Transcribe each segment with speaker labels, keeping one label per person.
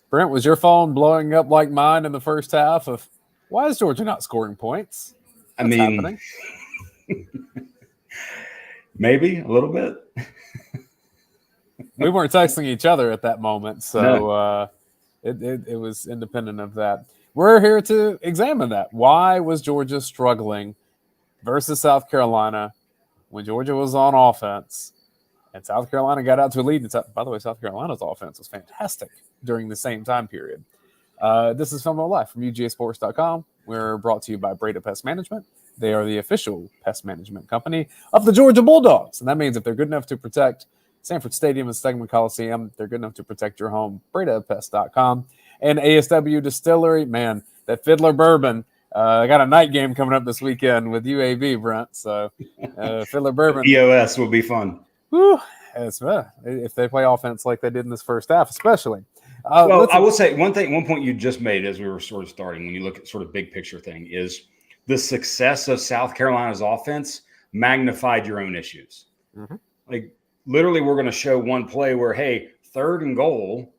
Speaker 1: Brent, was your phone blowing up like mine in the first half of why is Georgia not scoring points? What's happening?
Speaker 2: Maybe a little bit.
Speaker 1: We weren't texting each other at that moment, so
Speaker 2: No.
Speaker 1: it was independent of that. We're here to examine that. Why was Georgia struggling versus South Carolina when Georgia was on offense and South Carolina got out to a lead? By the way, South Carolina's offense was fantastic during the same time period. This is Film Live from UGAsports.com. We're brought to you by Breda Pest Management. They are the official pest management company of the Georgia Bulldogs. And that means if they're good enough to protect Sanford Stadium and Stegman Coliseum, they're good enough to protect your home. BredaPest.com. And ASW Distillery, man, that Fiddler Bourbon. I got a night game coming up this weekend with UAB, Brent. So Fiddler Bourbon.
Speaker 2: EOS will be fun.
Speaker 1: Whew, if they play offense like they did in this first half, especially.
Speaker 2: Well, I will say one point you just made as we were sort of starting, when you look at sort of big picture thing, is the success of South Carolina's offense magnified your own issues. Mm-hmm. Like literally, we're going to show one play where, hey, third and goal.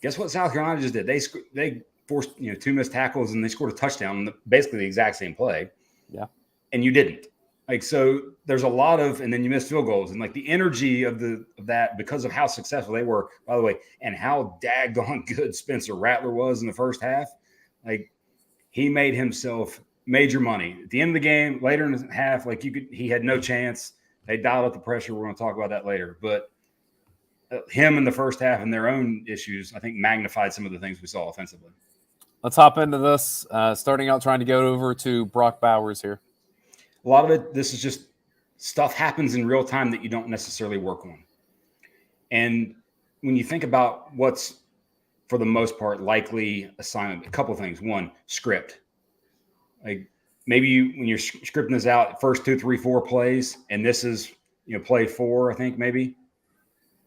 Speaker 2: Guess what South Carolina just did? They forced 2 missed tackles and they scored a touchdown on basically the exact same play.
Speaker 1: Yeah, and
Speaker 2: you didn't. Like, so there's a lot of, and then you missed field goals, and like the energy of that because of how successful they were, by the way, and how daggone good Spencer Rattler was in the first half. Like, he made himself major money at the end of the game. Later in the half, like he had no chance. They dialed up the pressure. We're going to talk about that later, but him in the first half and their own issues, I think, magnified some of the things we saw offensively.
Speaker 1: Let's hop into this. Starting out trying to go over to Brock Bowers here.
Speaker 2: A lot of it, this is just stuff happens in real time that you don't necessarily work on. And when you think about what's, for the most part, likely assignment, a couple of things. One, script. Like maybe when you're scripting this out, first 2, 3, 4 plays, and this is, play 4, I think maybe.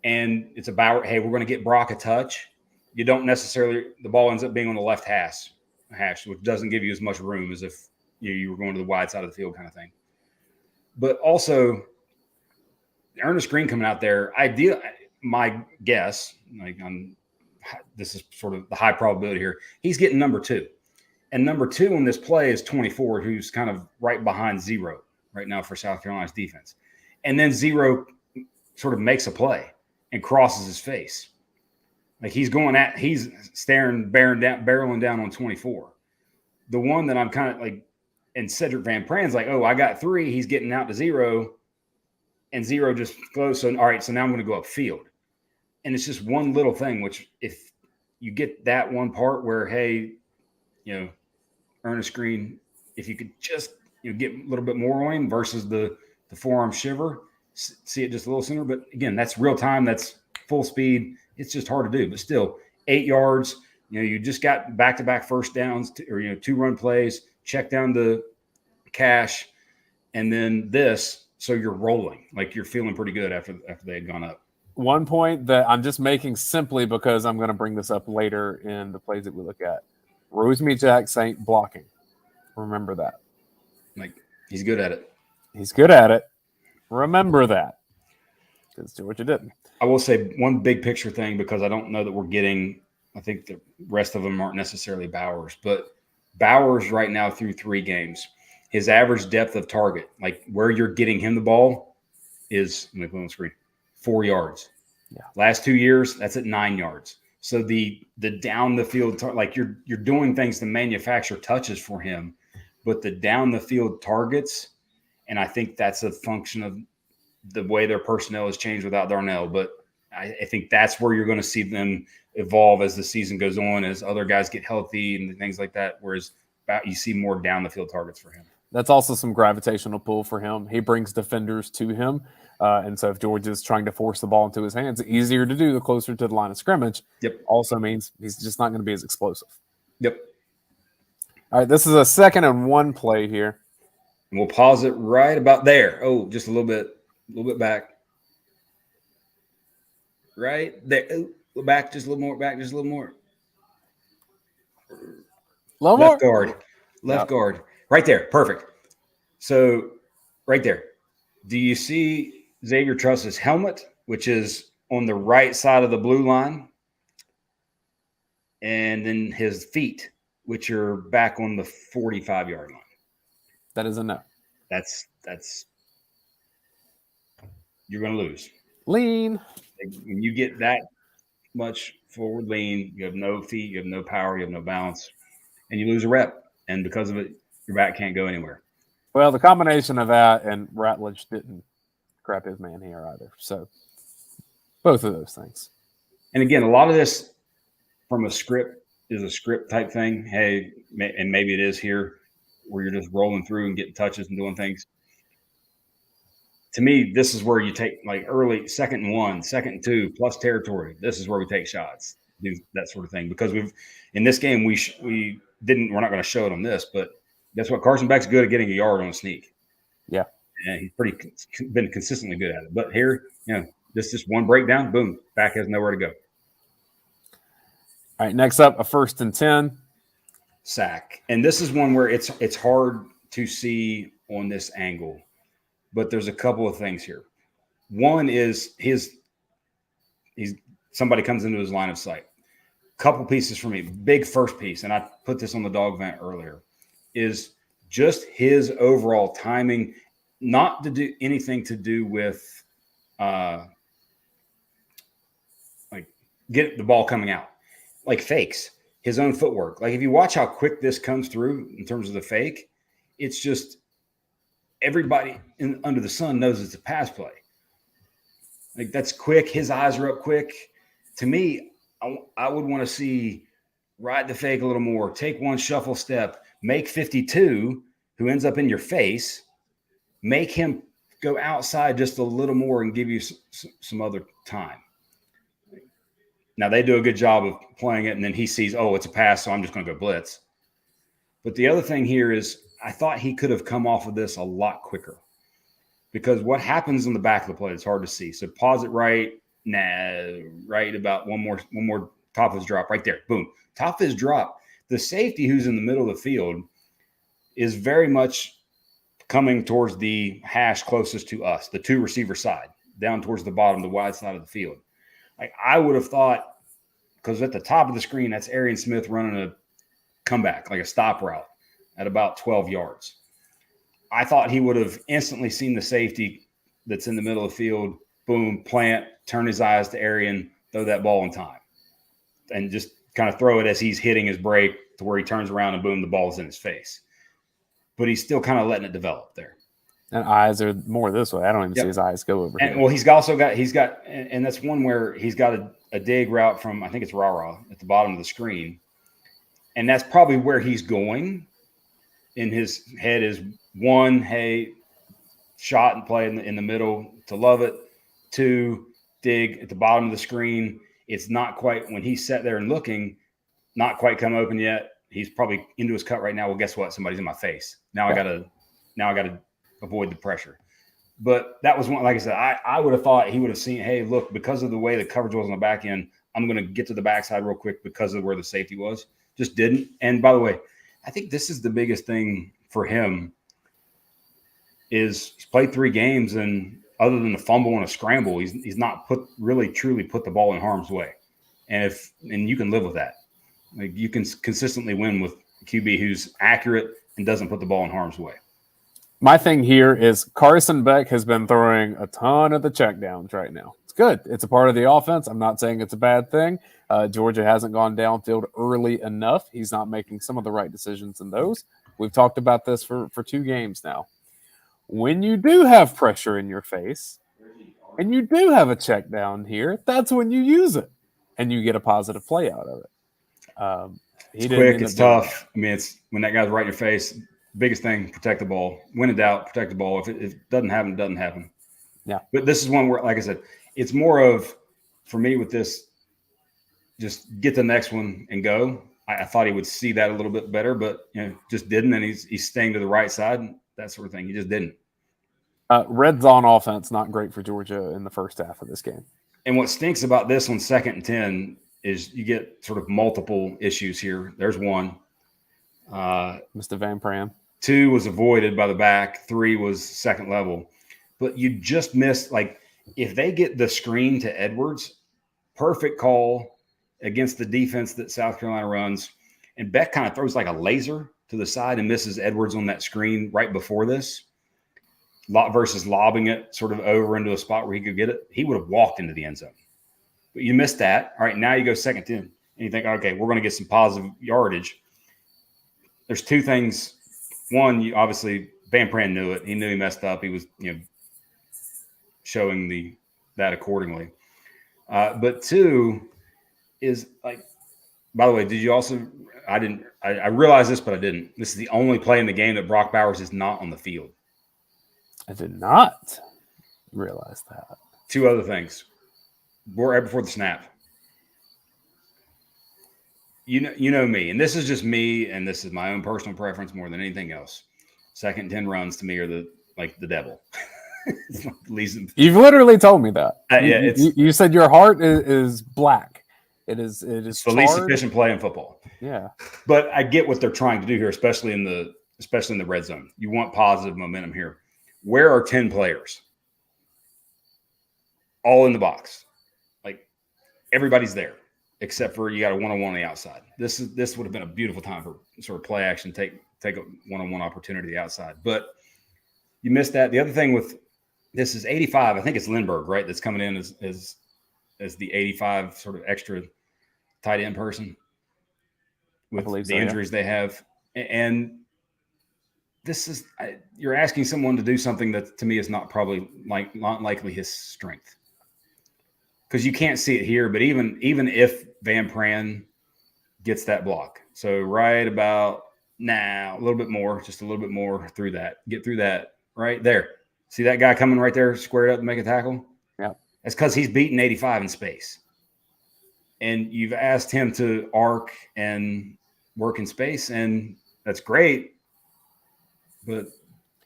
Speaker 2: And it's about, hey, we're going to get Brock a touch. You don't necessarily, the ball ends up being on the left hash, which doesn't give you as much room as if you were going to the wide side of the field kind of thing. But also, Ernest Green coming out there, my guess, this is sort of the high probability here, he's getting number 2. And number 2 on this play is 24, who's kind of right behind 0 right now for South Carolina's defense. And then 0 sort of makes a play and crosses his face. Like he's barreling down on 24. The one that I'm kind of like, and Cedric Van Pran's like, oh, I got 3. He's getting out to 0. And 0 just goes. So, all right, so now I'm going to go upfield. And it's just one little thing, which if you get that one part where, hey, Ernest Green, if you could just, get a little bit more on him versus the forearm shiver, see it just a little sooner. But again, that's real time. That's full speed. It's just hard to do. But still, 8 yards, you just got back-to-back first downs or 2-run plays, check down the cash, and then this, so you're rolling. Like you're feeling pretty good after they had gone up.
Speaker 1: One point that I'm just making simply because I'm going to bring this up later in the plays that we look at. Rosemary Saint blocking. Remember that.
Speaker 2: Like, he's good at it.
Speaker 1: He's good at it. Remember that. Because Georgia didn't.
Speaker 2: I will say one big picture thing, because I don't know that we're getting, I think the rest of them aren't necessarily Bowers, but Bowers right now through 3 games, his average depth of target, like where you're getting him the ball, is, let me put on the screen, 4 yards.
Speaker 1: Yeah.
Speaker 2: Last 2 years, that's at 9 yards. So the down the field, like you're doing things to manufacture touches for him, but the down the field targets, and I think that's a function of the way their personnel has changed without Darnell. But I think that's where you're going to see them evolve as the season goes on, as other guys get healthy and things like that, whereas you see more down the field targets for him.
Speaker 1: That's also some gravitational pull for him. He brings defenders to him. And so if Georgia's trying to force the ball into his hands, easier to do the closer to the line of scrimmage.
Speaker 2: Yep.
Speaker 1: Also means he's just not going to be as explosive.
Speaker 2: Yep.
Speaker 1: All right, this is a 2nd and 1 play here.
Speaker 2: And we'll pause it right about there. Oh, just a little bit back. Right there. Oh, back, just a little more. Back, just a little more. Left guard. Right there. Perfect. So right there. Do you see Xavier Truss's helmet, which is on the right side of the blue line? and then his feet, which are back on the 45-yard line.
Speaker 1: That is a no.
Speaker 2: That's you're going to lose.
Speaker 1: Lean.
Speaker 2: When you get that much forward lean, you have no feet, you have no power, you have no balance, and you lose a rep. And because of it, your back can't go anywhere.
Speaker 1: Well, the combination of that and Ratledge didn't grab his man here either. So both of those things.
Speaker 2: And again, a lot of this from a script is a script type thing. Hey, and maybe it is here where you're just rolling through and getting touches and doing things. To me, this is where you take like early 2nd and 1, 2nd and 2 plus territory. This is where we take shots, do that sort of thing. Because in this game we're not going to show it on this, but guess what? Carson Beck's good at getting a yard on a sneak.
Speaker 1: Yeah,
Speaker 2: and he's been consistently good at it. But here, this just one breakdown, boom, back has nowhere to go.
Speaker 1: All right, next up, a 1st and 10.
Speaker 2: Sack. And this is one where it's hard to see on this angle. But there's a couple of things here. One is somebody comes into his line of sight. Couple pieces for me. Big first piece, and I put this on the dog vent earlier, is just his overall timing, not to do anything to do with like get the ball coming out. Like fakes, his own footwork. Like if you watch how quick this comes through in terms of the fake, it's just everybody under the sun knows it's a pass play. Like that's quick. His eyes are up quick. To me, I would want to see ride the fake a little more, take one shuffle step, make 52, who ends up in your face, make him go outside just a little more and give you some other time. Now, they do a good job of playing it, and then he sees, oh, it's a pass, so I'm just going to go blitz. But the other thing here is I thought he could have come off of this a lot quicker because what happens in the back of the play is hard to see. So pause it right about one more top of his drop right there. Boom. Top of his drop. The safety who's in the middle of the field is very much coming towards the hash closest to us, the 2 receiver side, down towards the bottom, the wide side of the field. Like I would have thought, because at the top of the screen, that's Arian Smith running a comeback, like a stop route at about 12 yards. I thought he would have instantly seen the safety that's in the middle of the field, boom, plant, turn his eyes to Arian, throw that ball in time, and just kind of throw it as he's hitting his break to where he turns around and boom, the ball's in his face. But he's still kind of letting it develop there.
Speaker 1: And eyes are more this way. I don't even see his eyes go over here.
Speaker 2: Well, he's got, and that's one where he's got a dig route from, I think it's Rara at the bottom of the screen. And that's probably where he's going in his head is 1, hey, shot and play in the middle to love it. 2, dig at the bottom of the screen. It's not quite, when he's sat there and looking, not quite come open yet. He's probably into his cut right now. Well, guess what? Somebody's in my face. Now I gotta avoid the pressure. But that was one, like I said, I would have thought he would have seen, hey, look, because of the way the coverage was on the back end, I'm going to get to the backside real quick because of where the safety was. Just didn't. And by the way, I think this is the biggest thing for him is he's played 3 games, and other than the fumble and a scramble, he's not truly put the ball in harm's way. And you can live with that. Like you can consistently win with a QB who's accurate and doesn't put the ball in harm's way.
Speaker 1: My thing here is Carson Beck has been throwing a ton of the checkdowns right now. It's good. It's a part of the offense. I'm not saying it's a bad thing. Georgia hasn't gone downfield early enough. He's not making some of the right decisions in those. We've talked about this for 2 games now. When you do have pressure in your face and you do have a check down here, that's when you use it and you get a positive play out of it.
Speaker 2: It's quick. It's tough. I mean, it's when that guy's right in your face. Biggest thing, protect the ball. When in doubt, protect the ball. If it doesn't happen, it doesn't happen.
Speaker 1: Yeah.
Speaker 2: But this is one where, like I said, it's more of, for me with this, just get the next one and go. I thought he would see that a little bit better, but just didn't. And he's staying to the right side and that sort of thing. He just didn't.
Speaker 1: Red zone offense, not great for Georgia in the first half of this game.
Speaker 2: And what stinks about this on 2nd and 10 is you get sort of multiple issues here. There's one.
Speaker 1: Mr. Van Pram.
Speaker 2: 2 was avoided by the back. 3 was second level. But you just missed, like, if they get the screen to Edwards, perfect call. against the defense that South Carolina runs. And Beck kind of throws like a laser to the side and misses Edwards on that screen right before this versus lobbing it sort of over into a spot where he could get it. He would have walked into the end zone. But you missed that. All right, now you go 2nd 10. And you think, okay, we're going to get some positive yardage. There's 2 things. One, obviously, Van Pran knew it. He knew he messed up. He was, showing that accordingly. But 2 is like, by the way, did you also – I realized this, but I didn't. This is the only play in the game that Brock Bowers is not on the field.
Speaker 1: I did not realize that.
Speaker 2: 2 other things. Right before the snap. You know me, and this is just me, and this is my own personal preference more than anything else. 2nd 10 runs to me are the devil. It's not the least.
Speaker 1: You've literally told me that.
Speaker 2: Yeah,
Speaker 1: you said your heart is black. It is
Speaker 2: the least efficient play in football.
Speaker 1: Yeah,
Speaker 2: but I get what they're trying to do here, especially in the red zone. You want positive momentum here. Where are 10 players? All in the box, like everybody's there. Except for you got a one-on-one on the outside. This would have been a beautiful time for sort of play action, take a one-on-one opportunity outside. But you missed that. The other thing with this is 85. I think it's Lindbergh, right? That's coming in as the 85 sort of extra tight end person with the injuries they have. And this is you're asking someone to do something that to me is not likely his strength. Because you can't see it here, but even if Van Pran gets that block, so right about now, just a little bit more through that, get through that right there. See that guy coming right there, squared up to make a tackle?
Speaker 1: Yeah.
Speaker 2: That's because he's beating 85 in space. And you've asked him to arc and work in space, and that's great, but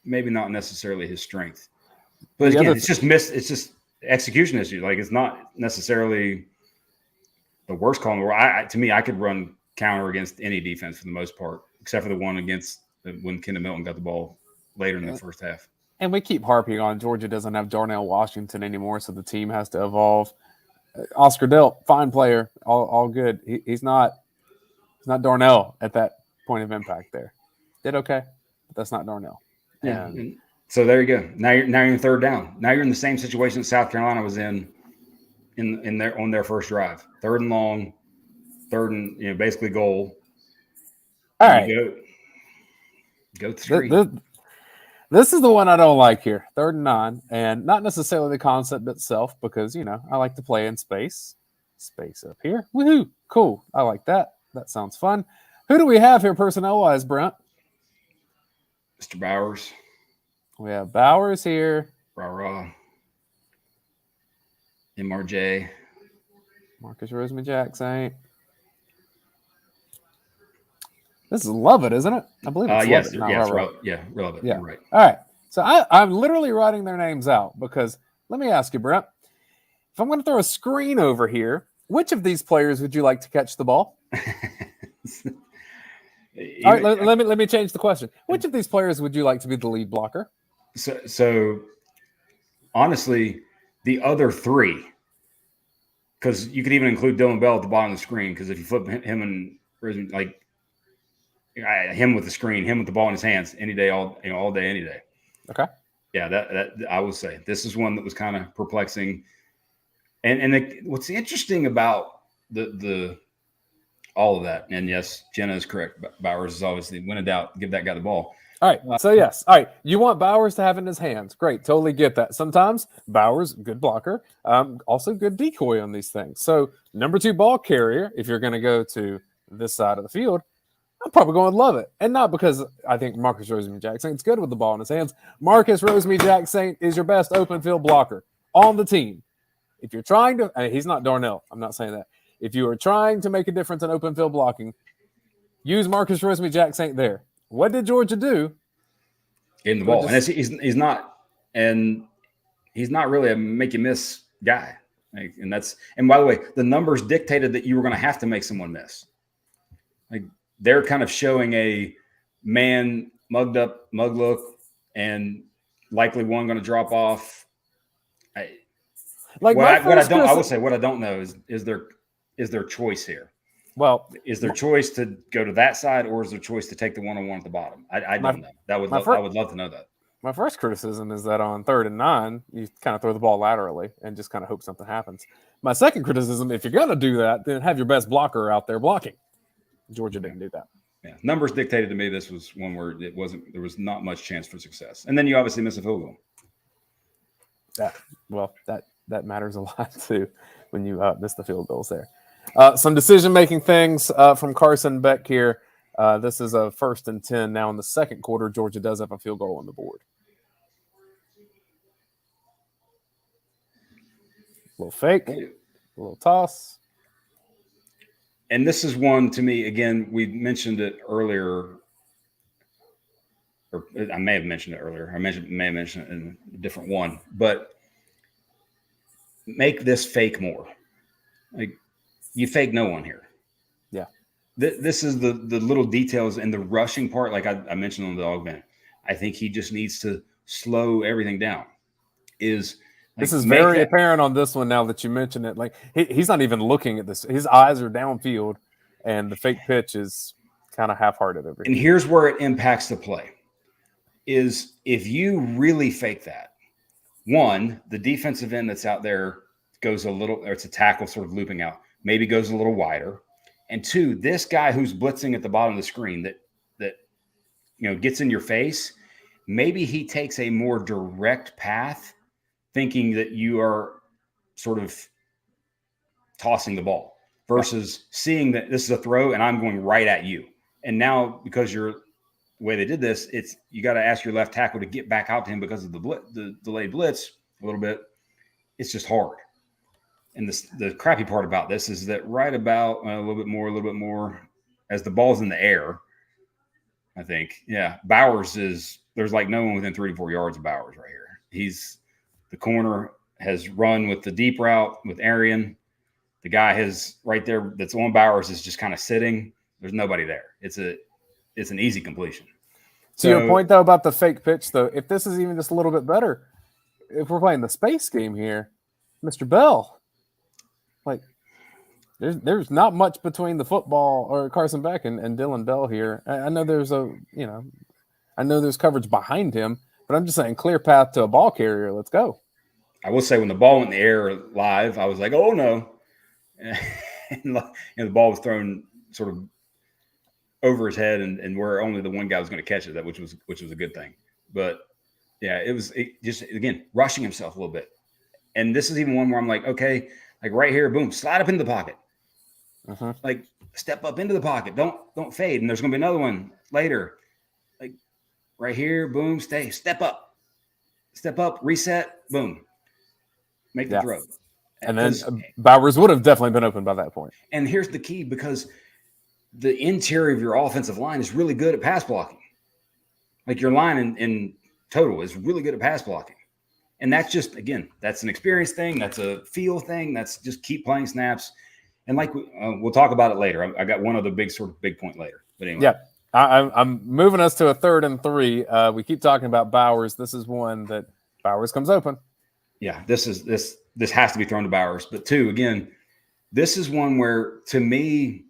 Speaker 2: maybe not necessarily his strength. But again, it's just execution issue. Like it's not necessarily the worst call in the world. To me, I could run counter against any defense for the most part, except for the one against when Kendall Milton got the ball later in the first half.
Speaker 1: And we keep harping on Georgia doesn't have Darnell Washington anymore, so the team has to evolve. Oscar Delt, fine player, all good. He's not Darnell at that point of impact there. Did okay, but that's not Darnell.
Speaker 2: Yeah. So there you go. Now you're in 3rd down. Now you're in the same situation that South Carolina was in their first drive. 3rd and long, 3rd and basically goal.
Speaker 1: All right.
Speaker 2: Go 3.
Speaker 1: This is the one I don't like here. 3rd and 9, and not necessarily the concept itself, because I like to play in space. Space up here. Woohoo! Cool. I like that. That sounds fun. Who do we have here personnel-wise, Brent?
Speaker 2: Mr. Bowers.
Speaker 1: We have Bowers here.
Speaker 2: Rah-rah. MRJ.
Speaker 1: Marcus Rosemary-Jackson. This is Lovett, isn't it? I believe it's
Speaker 2: yes,
Speaker 1: Lovett.
Speaker 2: Lovett.
Speaker 1: Yeah.
Speaker 2: You're right.
Speaker 1: All right. So I'm literally writing their names out because let me ask you, Brent. If I'm going to throw a screen over here, which of these players would you like to catch the ball? All right, let me change the question. Which of these players would you like to be the lead blocker?
Speaker 2: So honestly, the other 3, because you could even include Dylan Bell at the bottom of the screen, because if you flip him and like him with the screen, him with the ball in his hands any day, all day, any day.
Speaker 1: Okay.
Speaker 2: Yeah, that I will say this is one that was kind of perplexing. And what's interesting about the all of that, and yes, Jenna is correct. Bowers is obviously, when in doubt, give that guy the ball.
Speaker 1: All right. So yes. All right. You want Bowers to have it in his hands. Great. Totally get that. Sometimes Bowers, good blocker, also good decoy on these things. So number 2 ball carrier, if you're going to go to this side of the field, I'm probably going to love it. And not because I think Marcus Rosemary-Jackson is good with the ball in his hands. Marcus Rosemary-Jackson is your best open field blocker on the team. If you're trying to, he's not Darnell. I'm not saying that. If you are trying to make a difference in open field blocking, use Marcus Rosemary-Jackson there. What did Georgia do?
Speaker 2: In the ball. And he's not really a make you miss guy. And by the way, the numbers dictated that you were going to have to make someone miss. Like they're kind of showing a man mug look, and likely one going to drop off. I will say what I don't know is is their choice here?
Speaker 1: Well,
Speaker 2: is their choice to go to that side, or is their choice to take the one-on-one at the bottom? I don't know. I would love to know that.
Speaker 1: My first criticism is that on 3rd and 9, you kind of throw the ball laterally and just kind of hope something happens. My second criticism, if you're going to do that, then have your best blocker out there blocking. Georgia didn't do that.
Speaker 2: Yeah, numbers dictated to me this was one where there was not much chance for success. And then you obviously miss a field goal.
Speaker 1: That matters a lot too when you miss the field goals there. Some decision-making things from Carson Beck here. This is a 1st and 10 now in the second quarter. Georgia does have a field goal on the board. A little fake, a little toss.
Speaker 2: And this is one, to me, again, we mentioned it earlier, or I may have mentioned it earlier. I may have mentioned it in a different one, but make this fake more. Like, you fake no one here.
Speaker 1: Yeah.
Speaker 2: This is the little details and the rushing part, like I mentioned on the dog vent. I think he just needs to slow everything down. This is
Speaker 1: very apparent on this one now that you mention it. Like he's not even looking at this. His eyes are downfield, and the fake pitch is kind of half-hearted over here.
Speaker 2: And here's where it impacts the play. Is if you really fake that, one, the defensive end that's out there goes a little, or it's a tackle sort of looping out, maybe goes a little wider. And two, this guy who's blitzing at the bottom of the screen that gets in your face, maybe he takes a more direct path, thinking that you are sort of tossing the ball versus seeing that this is a throw and I'm going right at you. And now, because the way they did this, you got to ask your left tackle to get back out to him because of the delayed blitz a little bit. It's just hard. And the crappy part about this is that right about a little bit more as the ball's in the air, I think. Yeah. Bowers there's like no one within 3 to 4 yards of Bowers right here. The corner has run with the deep route with Arian. The guy has right there that's on Bowers is just kind of sitting. There's nobody there. It's an easy completion.
Speaker 1: To your point, though, about the fake pitch, though, if this is even just a little bit better, if we're playing the space game here, Mr. Bell, like there's not much between the football or Carson Beck and Dylan Bell here. I know there's coverage behind him, but I'm just saying clear path to a ball carrier. Let's go. I
Speaker 2: will say when the ball went in the air live, I was like, oh no. And the ball was thrown sort of over his head and where only the one guy was going to catch it, which was a good thing. But yeah, it just, again, rushing himself a little bit. And this is even one where I'm like, okay, like right here, boom, slide up into the pocket.
Speaker 1: Uh-huh.
Speaker 2: Like step up into the pocket. Don't fade. And there's going to be another one later. Like right here, boom, step up, reset, boom, make the throw.
Speaker 1: And then Bowers would have definitely been open by that point.
Speaker 2: And here's the key, because the interior of your offensive line is really good at pass blocking. Like your line in total is really good at pass blocking. And that's just, again, that's an experience thing. That's a feel thing. That's just keep playing snaps. And like we'll talk about it later. I got one other big point later. But anyway.
Speaker 1: Yeah, I'm moving us to a 3rd and 3. We keep talking about Bowers. This is one that Bowers comes open.
Speaker 2: Yeah, this has to be thrown to Bowers. But two, again, this is one where, to me,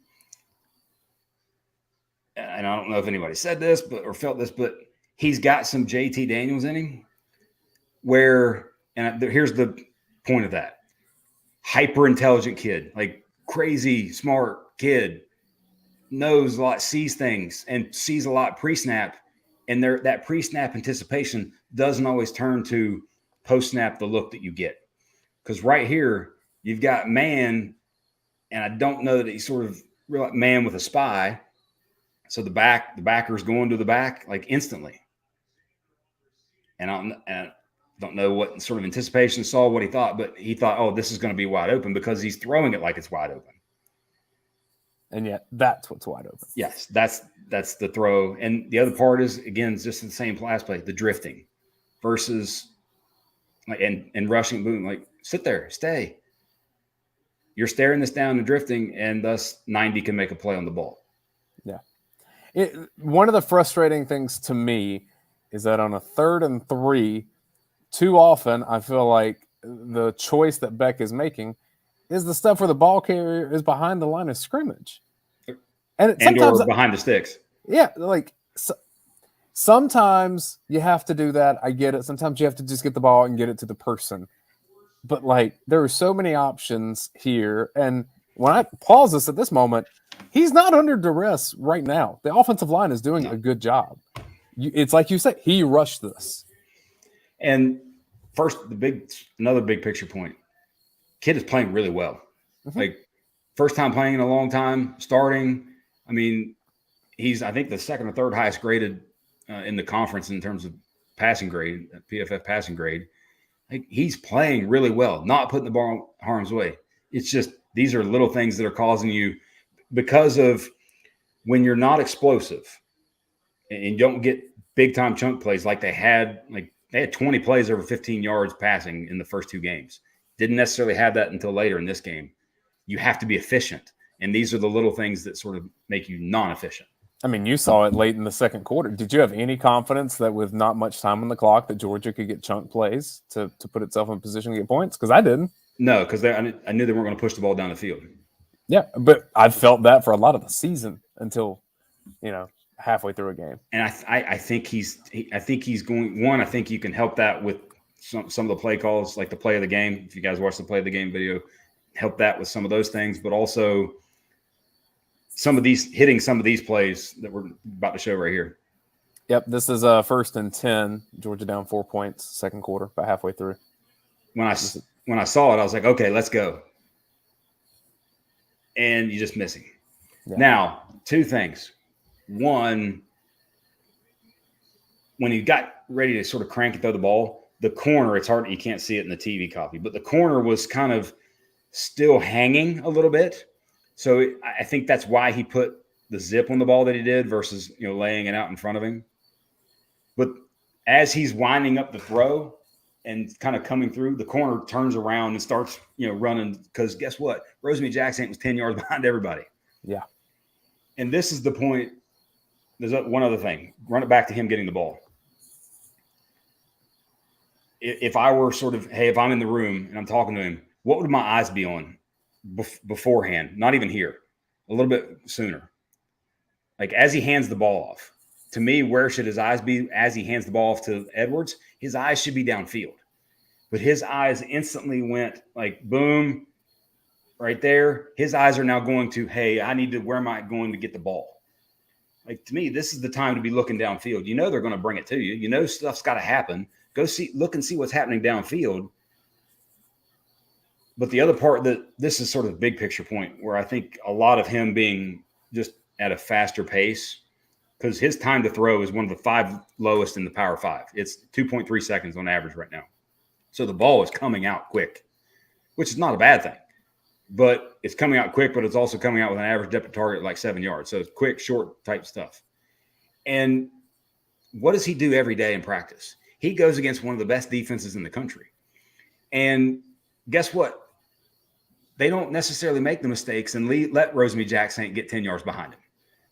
Speaker 2: and I don't know if anybody said this or felt this, but he's got some JT Daniels in him. Here's the point of that. Hyper intelligent kid, like crazy smart kid, knows a lot, sees things and sees a lot pre-snap. And that pre-snap anticipation doesn't always turn to post-snap the look that you get. Because right here, you've got man, and I don't know that he's sort of real man with a spy. So the backer's going to the back like instantly. And I don't know what sort of anticipation saw what he thought, but he thought, oh, this is going to be wide open because he's throwing it like it's wide open.
Speaker 1: And yet that's what's wide open.
Speaker 2: Yes, that's the throw. And the other part is, again, it's just the same last play, the drifting versus like and rushing, boom, like sit there, stay. You're staring this down and drifting, and thus 90 can make a play on the ball.
Speaker 1: Yeah. One of the frustrating things to me is that on a 3rd and 3, too often I feel like the choice that Beck is making is the stuff where the ball carrier is behind the line of scrimmage. And
Speaker 2: or behind the sticks.
Speaker 1: Yeah, like sometimes you have to do that. I get it. Sometimes you have to just get the ball and get it to the person. But like there are so many options here. And when I pause this at this moment, he's not under duress right now. The offensive line is doing a good job. It's like you said, he rushed this.
Speaker 2: And first, another big picture point. Kid is playing really well. Mm-hmm. Like first time playing in a long time, starting. I mean, he's, I think, the second or third highest graded in the conference in terms of passing grade, PFF passing grade. Like he's playing really well, not putting the ball in harm's way. It's just these are little things that are causing you, because of when you're not explosive and you don't get big time chunk plays like they had 20 plays over 15 yards passing in the first two games. Didn't necessarily have that until later in this game. You have to be efficient. And these are the little things that sort of make you non-efficient.
Speaker 1: I mean, you saw it late in the second quarter. Did you have any confidence that with not much time on the clock that Georgia could get chunk plays to put itself in a position to get points? Because I didn't.
Speaker 2: No, because I knew they weren't going to push the ball down the field.
Speaker 1: Yeah, but I felt that for a lot of the season until, halfway through a game.
Speaker 2: And I think he's going. One, I think you can help that with some of the play calls, like the play of the game. If you guys watch the play of the game video, help that with some of those things, but also hitting some of these plays that we're about to show right here.
Speaker 1: Yep, this is 1st and 10. Georgia down 4 points, second quarter, about halfway through.
Speaker 2: When I saw it, I was like, okay, let's go. And you're just missing. Yeah. Now, two things. One, when he got ready to sort of crank and throw the ball, the corner, it's hard, you can't see it in the TV copy, but the corner was kind of still hanging a little bit. So I think that's why he put the zip on the ball that he did versus, laying it out in front of him. But as he's winding up the throw and kind of coming through, the corner turns around and starts, running, because guess what? Rosemary Jackson was 10 yards behind everybody.
Speaker 1: Yeah.
Speaker 2: And this is the point. There's one other thing. Run it back to him getting the ball. If I were if I'm in the room and I'm talking to him, what would my eyes be on beforehand? Not even here. A little bit sooner. Like as he hands the ball off. To me, where should his eyes be as he hands the ball off to Edwards? His eyes should be downfield. But his eyes instantly went like boom, right there. His eyes are now going to, hey, where am I going to get the ball? Like to me, this is the time to be looking downfield. They're going to bring it to you. Stuff's got to happen. Go look and see what's happening downfield. But the other part that this is sort of a big picture point where I think a lot of him being just at a faster pace, because his time to throw is one of the 5 lowest in the Power 5. It's 2.3 seconds on average right now. So the ball is coming out quick, which is not a bad thing. But it's coming out quick, but it's also coming out with an average depth of target like 7 yards. So it's quick, short type stuff. And what does he do every day in practice? He goes against one of the best defenses in the country. And guess what? They don't necessarily make the mistakes and let Rosemary Jackson get 10 yards behind him.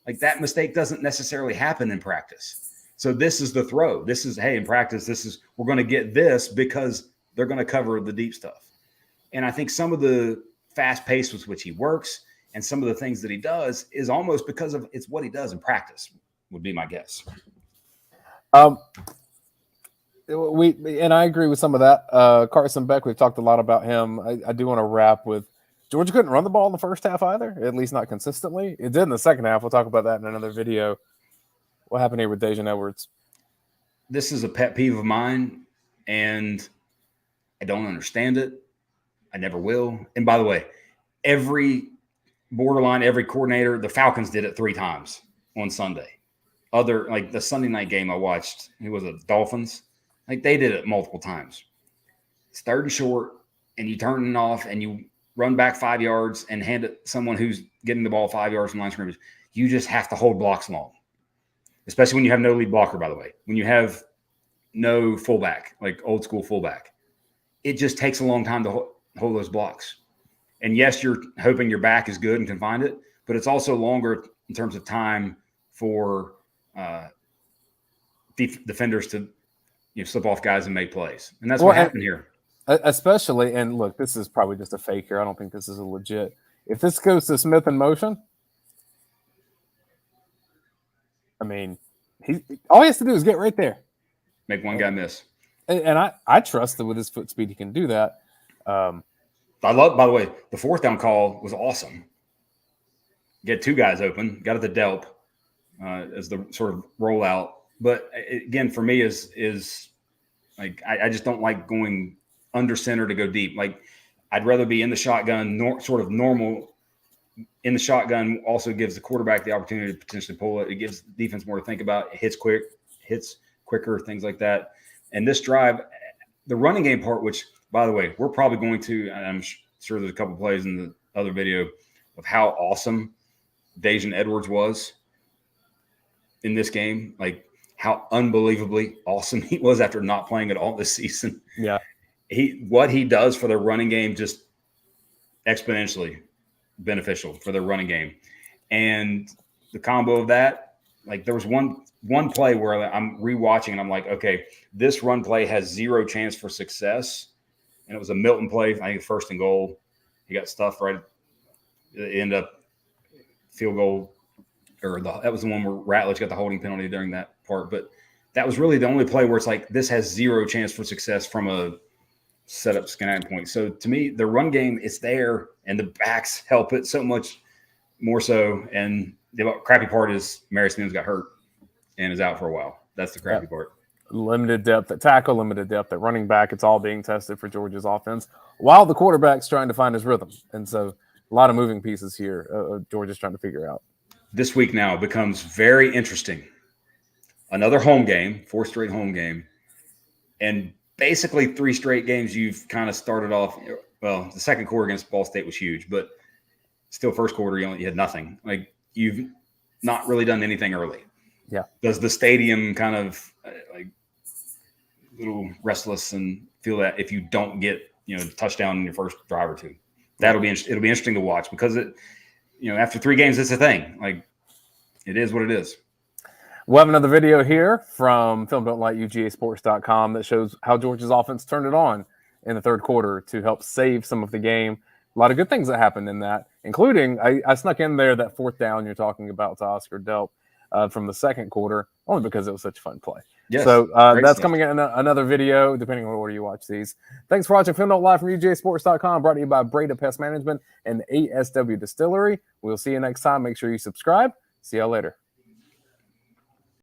Speaker 2: Like that mistake doesn't necessarily happen in practice. So this is the throw. This is, hey, in practice, we're going to get this because they're going to cover the deep stuff. And I think some of the fast pace with which he works and some of the things that he does is almost because of it's what he does in practice, would be my guess.
Speaker 1: And I agree with some of that. Carson Beck, we've talked a lot about him. I do want to wrap with Georgia couldn't run the ball in the first half either, at least not consistently. It did in the second half. We'll talk about that in another video. What happened here with Dayne Edwards?
Speaker 2: This is a pet peeve of mine, and I don't understand it. I never will. And by the way, every coordinator, the Falcons did it 3 times on Sunday. Like the Sunday night game I watched, it was the Dolphins. Like they did it multiple times. It's 3rd and short, and you turn it off, and you run back 5 yards and hand it to someone who's getting the ball 5 yards from line scrimmage. You just have to hold blocks long, especially when you have no lead blocker, by the way. When you have no fullback, like old school fullback, it just takes a long time to hold those blocks. And yes, you're hoping your back is good and can find it, but it's also longer in terms of time for defenders to slip off guys and make plays. And that's what happened here.
Speaker 1: Especially, and look, this is probably just a fake here. I don't think this is a legit. If this goes to Smith in motion, I mean, all he has to do is get right there.
Speaker 2: Make one guy miss.
Speaker 1: And I trust that with his foot speed, he can do that.
Speaker 2: I love, by the way, the fourth down call was awesome. Get two guys open, got it to Delp as the sort of rollout. But again, for me, is like I just don't like going under center to go deep. Like I'd rather be in the shotgun, sort of normal in the shotgun. Also gives the quarterback the opportunity to potentially pull it. It gives defense more to think about. It hits quicker, things like that. And this drive, the running game part, which by the way, we're probably going to, and I'm sure there's a couple plays in the other video of how awesome Dayne Edwards was in this game. Like how unbelievably awesome he was after not playing at all this season.
Speaker 1: Yeah.
Speaker 2: What he does for the running game, just exponentially beneficial for the running game. And the combo of that, like there was one play where I'm rewatching and I'm like, okay, this run play has zero chance for success. And it was a Milton play, I think 1st and goal. He got stuffed right. It ended up field goal, that was the one where Ratledge got the holding penalty during that part. But that was really the only play where it's like this has zero chance for success from a setup schematic point. So to me, the run game is there, and the backs help it so much more so. And the crappy part is Mary Sims got hurt and is out for a while. That's the crappy part.
Speaker 1: Limited depth at tackle, limited depth at running back. It's all being tested for Georgia's offense while the quarterback's trying to find his rhythm. And so a lot of moving pieces here. Georgia's trying to figure out.
Speaker 2: This week now becomes very interesting. Another home game, 4th straight home game. And basically 3 straight games you've kind of started off. Well, the second quarter against Ball State was huge, but still first quarter you had nothing. Like you've not really done anything early.
Speaker 1: Yeah.
Speaker 2: Does the stadium kind of like a little restless and feel that if you don't get, touchdown in your first drive or two? It'll be interesting to watch because after 3 games, it's a thing. Like it is what it is.
Speaker 1: We'll have another video here from film.lightUGAsports.com that shows how Georgia's offense turned it on in the third quarter to help save some of the game. A lot of good things that happened in that, including I snuck in there that 4th down you're talking about to Oscar Delp from the second quarter, only because it was such a fun play.
Speaker 2: Yes,
Speaker 1: so that's coming in another video, depending on what order you watch these. Thanks for watching Film Note Live from UGAsports.com, brought to you by Breda Pest Management and ASW Distillery. We'll see you next time. Make sure you subscribe. See y'all later.